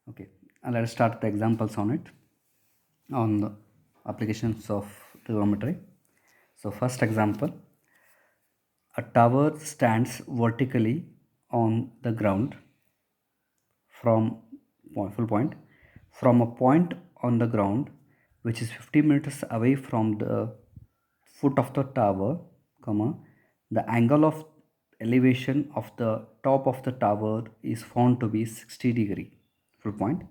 Okay, and let's start the examples on it, on the applications of trigonometry. So first example, a tower stands vertically on the ground from full point from a point on the ground which is 50 meters away from the foot of the tower, comma, the angle of elevation of the top of the tower is found to be 60 degree. Full point.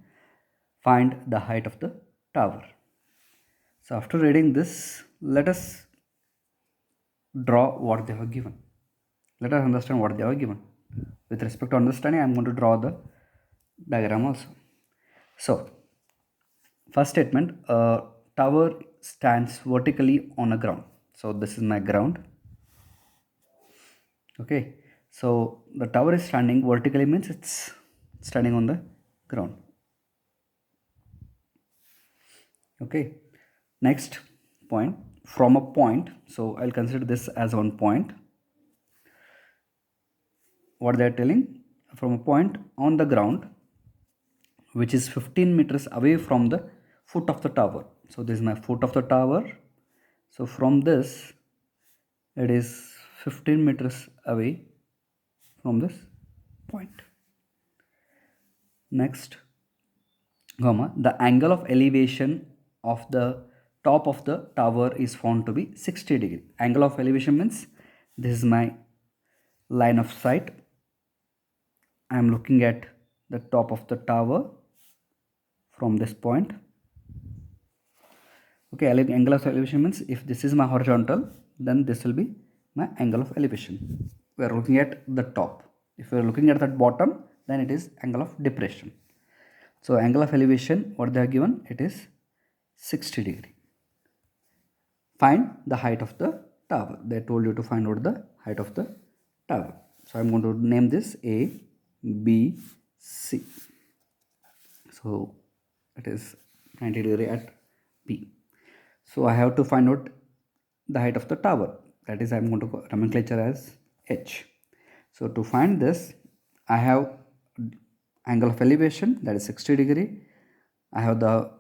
Find the height of the tower. So after reading this, let us draw what they have given. Let us understand what they have given. With respect to understanding, I am going to draw the diagram also. So, first statement, a tower stands vertically on a ground. So, this is my ground. Okay. So, the tower is standing vertically means it's standing on the ground. Okay. Next point, from a point. So, I'll consider this as one point. What they are telling, from a point on the ground which is 15 meters away from the foot of the tower. So this is my foot of the tower. So from this, it is 15 meters away from this point. Next, comma, the angle of elevation of the top of the tower is found to be 60 degree. Angle of elevation means this is my line of sight. I am looking at the top of the tower from this point. Okay, angle of elevation means if this is my horizontal, then this will be my angle of elevation. We are looking at the top. If we are looking at the bottom, then it is angle of depression. So angle of elevation, what they are given, it is 60 degree. Find the height of the tower. They told you to find out the height of the tower. So I'm going to name this A, B, C. So it is 90 degree at B. So I have to find out the height of the tower. That is, I am going to nomenclature as H. So to find this, I have angle of elevation, that is 60 degree. I have the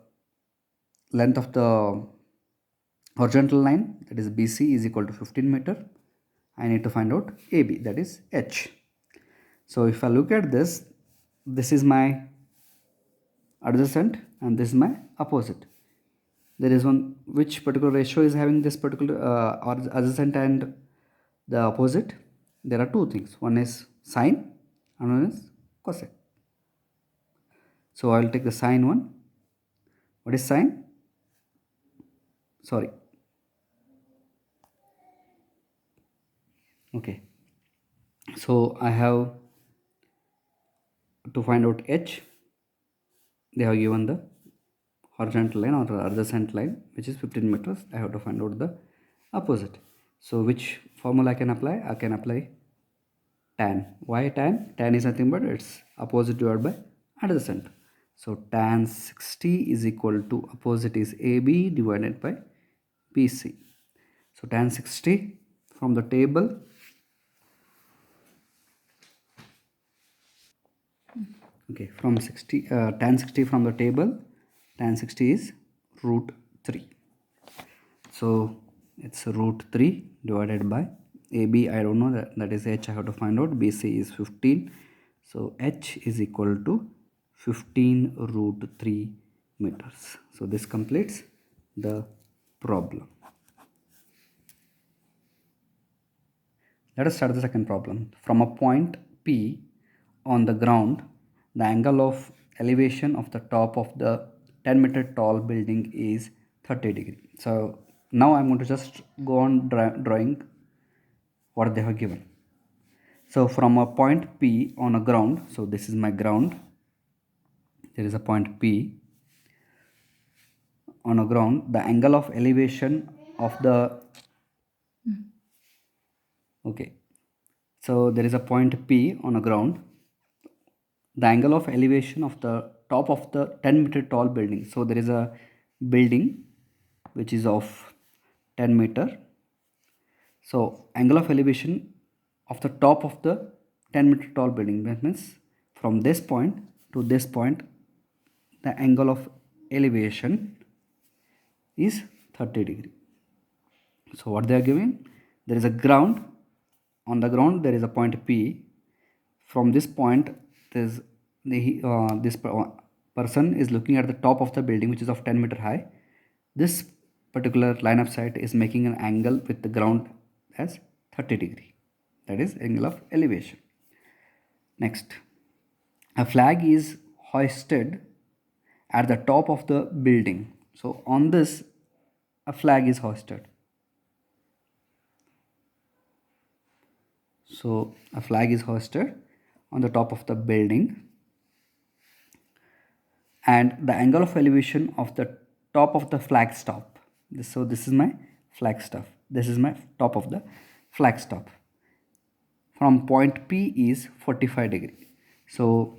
length of the horizontal line, that is BC, is equal to 15 meter. I need to find out AB, that is H. So if I look at this, this is my adjacent and this is my opposite. There is one, which particular ratio is having this particular adjacent and the opposite. There are two things, one is sine and one is cosine. So I will take the sine one. What is sine? Sorry. Okay. So I have to find out H. They have given the horizontal line or adjacent line which is 15 meters. I have to find out the opposite. So which formula I can apply? I can apply tan. Why tan? Tan is nothing but it's opposite divided by adjacent. So tan 60 is equal to opposite is AB divided by BC. So tan 60 from the table, okay, from 60 tan 60 from the table, tan 60 is root 3. So it's root 3 divided by AB, I don't know, that is H I have to find out. BC is 15. So H is equal to 15 root 3 meters. So this completes the problem. Let us start the second problem. From a point P on the ground, the angle of elevation of the top of the 10-meter tall building is 30 degree. So now I'm going to just go on drawing what they have given. So from a point P on a ground, so this is my ground, there is a point P on a ground, the angle of elevation of the, okay, so there is a point P on a ground, the angle of elevation of the top of the 10-meter tall building. So there is a building which is of 10 meter. So angle of elevation of the top of the 10-meter tall building, that means from this point to this point, the angle of elevation is 30 degree. So what they are giving, there is a ground, on the ground there is a point P. From this point this person is looking at the top of the building, which is of 10-meter high. This particular line of sight is making an angle with the ground as 30 degree, that is angle of elevation. Next, a flag is hoisted at the top of the building. So on this, a flag is hoisted. So a flag is hoisted on the top of the building, and the angle of elevation of the top of the flag stop. So this is my flag stop. This is my top of the flag stop. From point P is 45 degree. So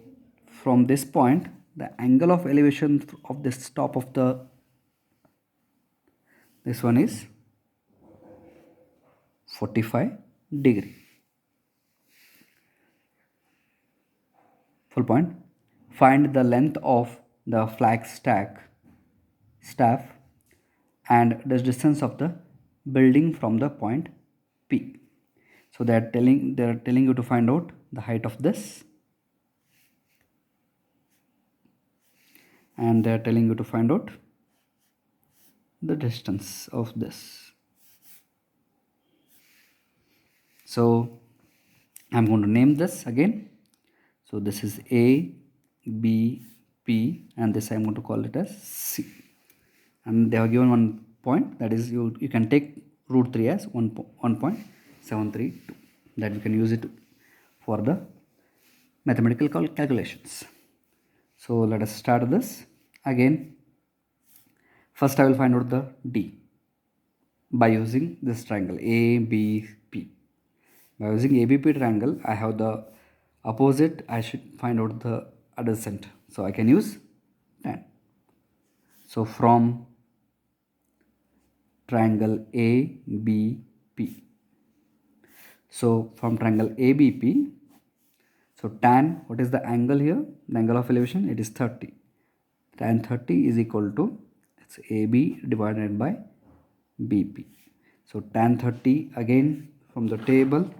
from this point, the angle of elevation of this top of this one is 45 degree. Full point. Find the length of the flag staff and the distance of the building from the point P. So they are telling you to find out the height of this, and they are telling you to find out the distance of this. So I'm going to name this again. So this is A, B, P, and this I'm going to call it as C. And they have given one point, that is you can take root 3 as 1.732, that you can use it for the mathematical calculations. So let us start this again. First I will find out the D by using this triangle ABP. By using ABP triangle, I have the opposite, I should find out the adjacent. So I can use tan. So from triangle ABP, so from triangle ABP, so tan, what is the angle here? The angle of elevation, it is 30. Tan 30 is equal to, it's AB divided by BP. So tan 30, again from the table,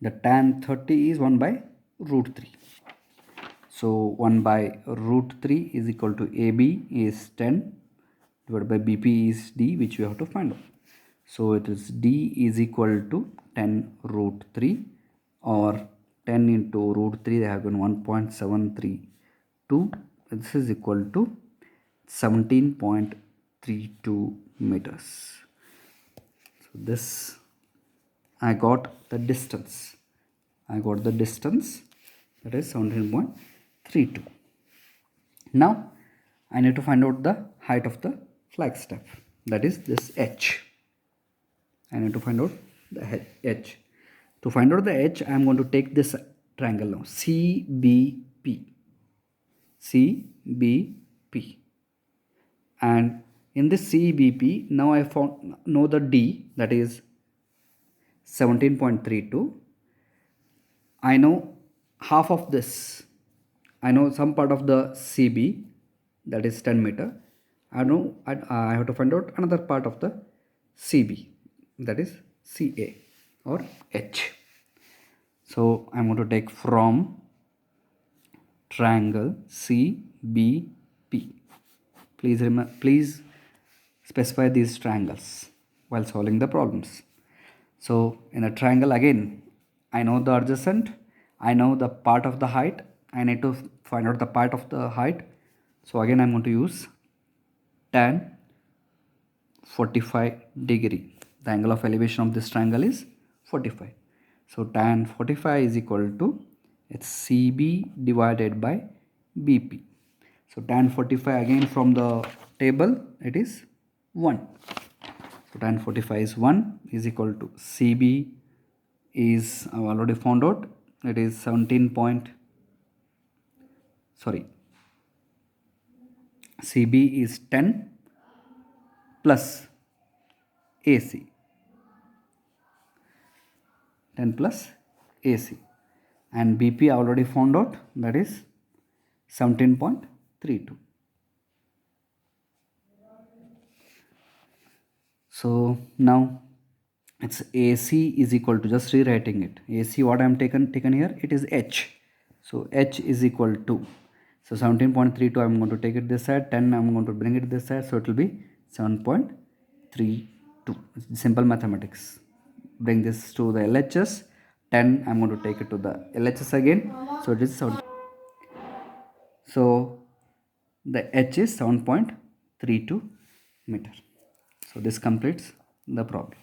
the tan 30 is 1 by root 3. So 1 by root 3 is equal to AB is 10 divided by BP is D, which we have to find out. So it is D is equal to 10 root 3, or 10 into root 3, they have been 1.732. This is equal to 17.32 meters. So this, I got the distance. That is 17.32. Now I need to find out the height of the flagstaff, that is this H. I need to find out the H. To find out the H, I am going to take this triangle now, CBP. And in this CBP, now I know the D, that is 17.32. I know half of this. I know some part of the CB, that is 10 meter. I know I have to find out another part of the CB, that is CA or H. So I'm going to take from triangle CBP. Please specify these triangles while solving the problems. So in a triangle, again, I know the adjacent, I know the part of the height, I need to find out the part of the height. So again I'm going to use tan 45 degree. The angle of elevation of this triangle is 45. So tan 45 is equal to, it's CB divided by BP. So tan 45, again from the table, it is 1. So tan 45 is 1 is equal to CB is, I've already found out, it is 17 point, sorry, CB is 10 plus AC, 10 plus AC, and BP I already found out, that is 17.32. So now it's AC is equal to, just rewriting it, AC what I am taken here, it is H. So H is equal to, so 17.32 I am going to take it this side, 10 I am going to bring it this side, so it will be 7.32. Simple mathematics. Bring this to the LHS, 10 I am going to take it to the LHS again, so it is 7. So the H is 7.32 meter. So this completes the problem.